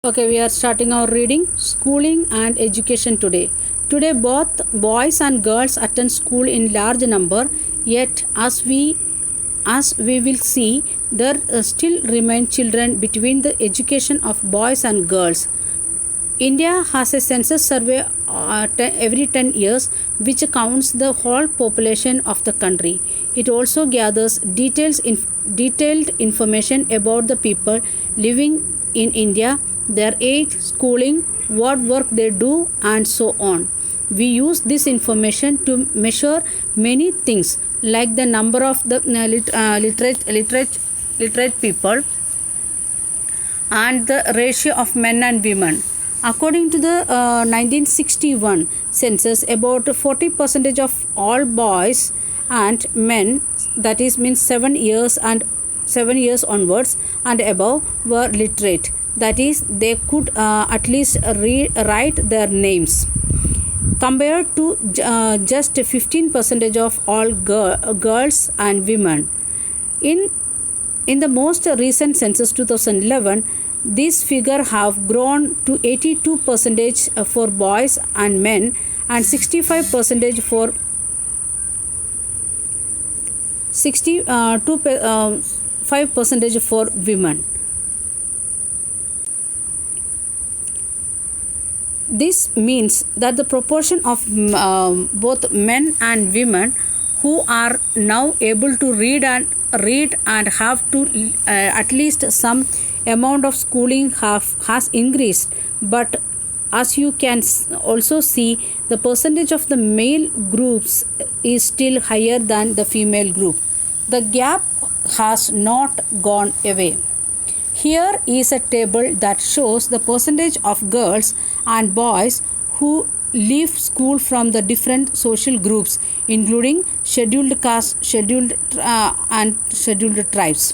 Okay, we are starting our reading schooling and education today. Today both boys and girls attend school in large number, yet as we will see, there still remain children between the education of boys and girls. India has a census survey every 10 years which counts the whole population of the country. It also gathers detailed information about the people living in India, their age, schooling, what work they do, and so on. We use this information to measure many things like the number of the literate people and the ratio of men and women. According to the 1961 census, about 40% of all boys and men, that is means 7 years onwards and above, were literate. That is, they could at least write their names. Compared to just 15% of all girls and women. In the most recent census 2011, this figure have grown to 82% for boys and men and 65% for 5% for women. This means that the proportion of both men and women who are now able to read and have to at least some amount of schooling has increased, but as you can also see, the percentage of the male groups is still higher than the female group. The gap has not gone away. Here is a table that shows the percentage of girls and boys who leave school from the different social groups, including scheduled castes, and scheduled tribes.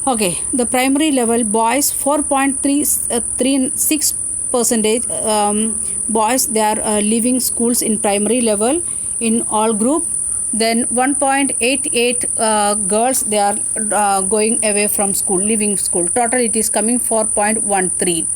Okay, the primary level boys 4.36% boys they are leaving schools in primary level in all group. Then 1.88 girls they are going away from school, leaving school. Total it is coming 4.13.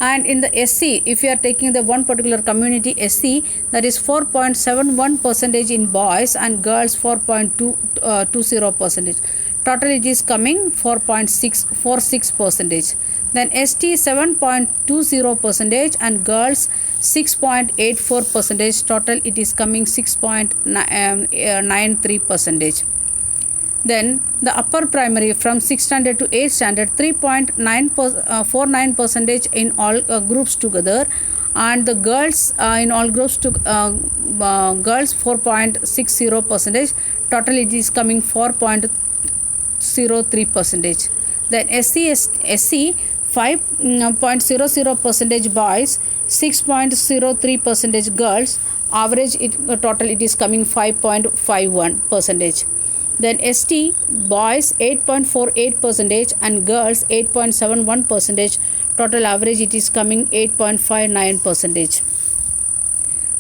And in the SC, if you are taking the one particular community SC, that is 4.71% in boys and girls 4.20%. Total it is coming 4.646%. Then ST 7.20% and girls 6.84%. Total it is coming 6.93%. Then the upper primary from 6th standard to 8th standard 3.49% in all groups together, and the girls in all groups to girls 4.60%. Total it is coming 4.03%. Then SC 5.00% boys, 6.03% girls. Average total it is coming 5.51%. Then ST boys 8.48% and girls 8.71%. Total average it is coming 8.59%.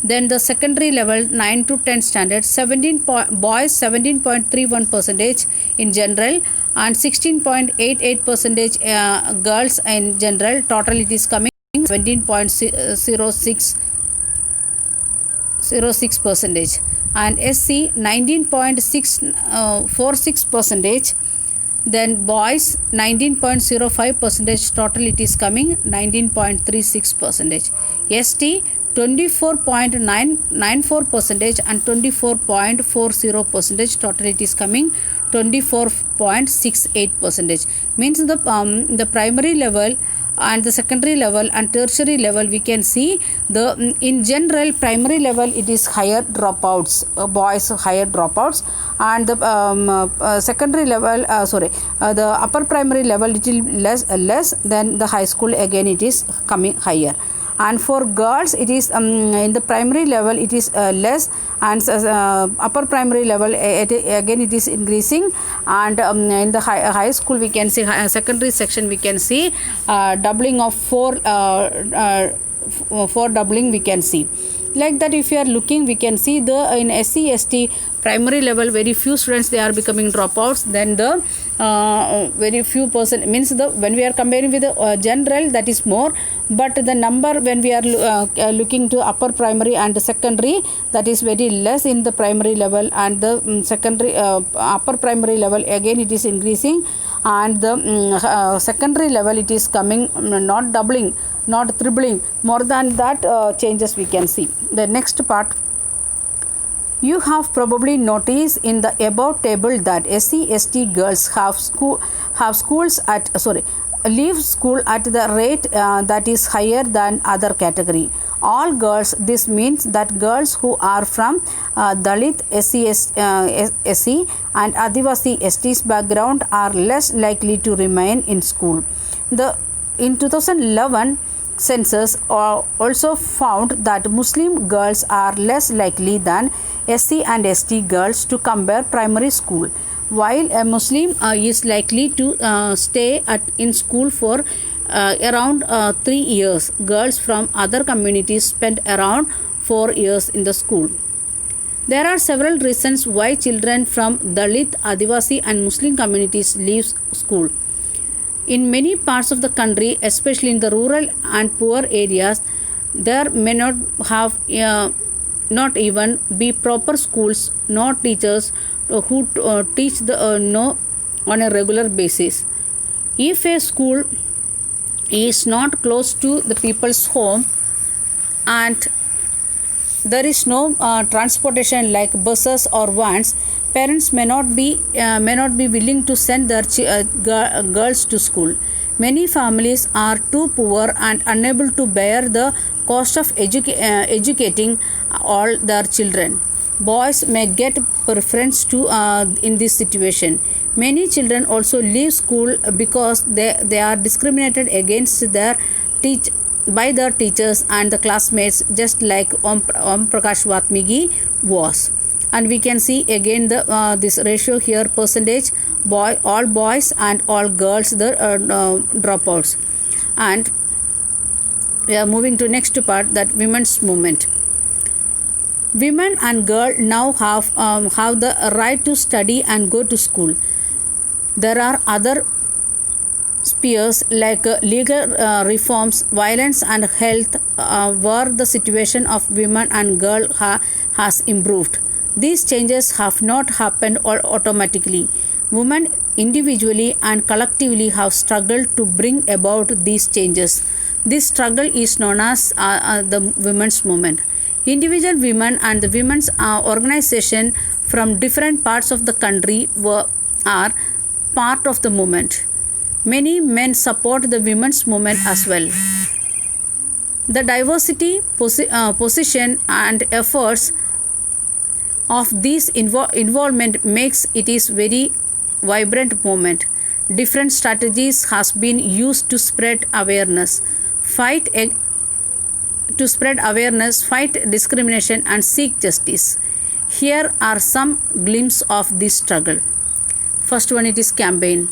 Then the secondary level 9 to 10 standard boys 17.31% in general and 16.88% girls in general. Total it is coming 17.06% and SC 19.46%. Then boys 19.05%. Total it is coming 19.36%. ST 24.94% and 24.40%. Total it is coming 24.68%. Means the primary level and the secondary level and tertiary level we can see the in general primary level it is higher dropouts, boys higher dropouts, and the secondary level the upper primary level little less than the high school, again it is coming higher. And for girls it is in the primary level it is less, and upper primary level again it is increasing, and in the high school we can see secondary section we can see doubling of four doubling we can see. Like that, if you are looking, we can see the in SC ST primary level very few students they are becoming dropouts. Then the very few percent, means the when we are comparing with the general, that is more, but the number when we are looking to upper primary and secondary, that is very less in the primary level, and the secondary upper primary level again it is increasing, and the secondary level it is coming, not doubling, not tripling, more than that changes we can see. The next part, you have probably noticed in the above table that SC/ST girls have schools at leave school at the rate that is higher than other category. All girls. This means that girls who are from Dalit, SC and Adivasi ST's background are less likely to remain in school. In 2011 census also found that Muslim girls are less likely than SC and ST girls to compare primary school, while a Muslim is likely to stay in school for around 3 years. Girls from other communities spend around 4 years in the school. There are several reasons why children from Dalit, Adivasi and Muslim communities leave school. In many parts of the country, especially in the rural and poor areas, there may not have not even be proper schools, nor teachers who teach on a regular basis. If a school is not close to the people's home and there is no transportation like buses or vans, parents may not be willing to send their girls to school. Many families are too poor and unable to bear the cost of educating all their children. Boys may get preference in this situation. Many children also leave school because they are discriminated against by their teachers and the classmates, just like Om Prakash Vatmigi was. And we can see again this ratio here, percentage all boys and all girls, the dropouts. And we are moving to next part, that women's movement. Women and girls now have the right to study and go to school. There are other spheres like legal reforms, violence and health where the situation of women and girls has improved. These changes have not happened automatically. Women individually and collectively have struggled to bring about these changes. This struggle is known as the women's movement. Individual women and the women's organization from different parts of the country are part of the movement. Many men support the women's movement as well. The diversity, position and efforts of this involvement makes it is very vibrant movement. Different strategies has been used to spread awareness, fight discrimination and seek justice. Here are some glimpses of this struggle. First one, it is campaigns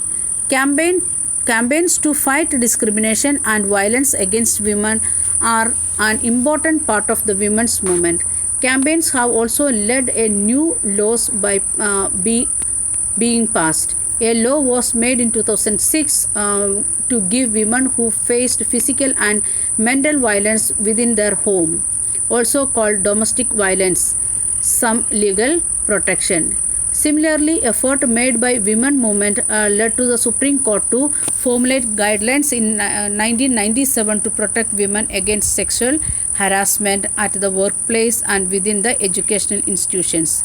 to fight discrimination and violence against women are an important part of the women's movement. Campaigns have also led a new laws by being passed. A law was made in 2006 to give women who faced physical and mental violence within their home, also called domestic violence, some legal protection. Similarly, effort made by women movement led to the Supreme Court to formulate guidelines in 1997 to protect women against sexual harassment at the workplace and within the educational institutions.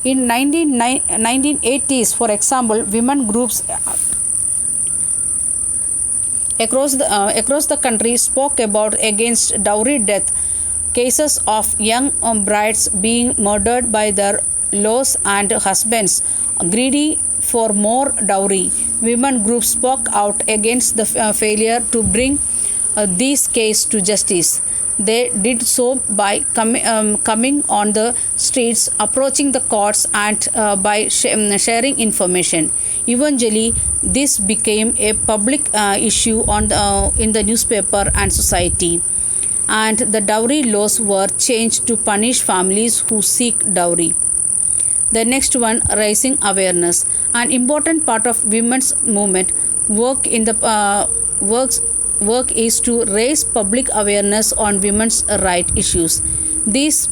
In 1980s, for example, women groups across the country spoke about against dowry death, cases of young brides being murdered by their laws and husbands greedy for more dowry. Women groups spoke out against the failure to bring these cases to justice. They did so by coming on the streets, approaching the courts and by sharing information. Eventually, this became a public issue in the newspaper and society, and the dowry laws were changed to punish families who seek dowry. The next one, raising awareness. An important part of women's movement work in the work is to raise public awareness on women's right issues. These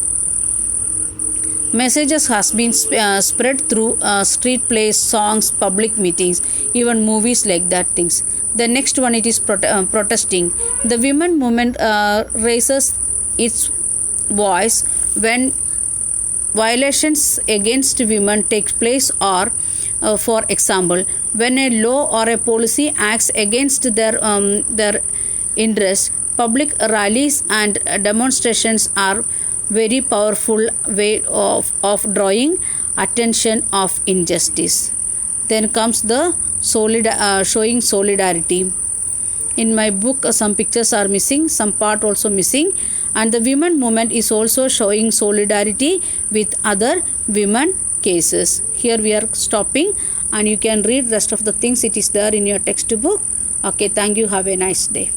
messages has been spread through street plays, songs, public meetings, even movies like that things. The next one, it is protesting. The women movement raises its voice when violations against women take place, or for example, when a law or a policy acts against their interests. Public rallies and demonstrations are very powerful way of drawing attention of injustice. Then comes the showing solidarity. In my book, some pictures are missing, some part also missing, and the women movement is also showing solidarity with other women cases. Here we are stopping, and you can read rest of the things, it is there in your textbook. Okay, thank you, have a nice day.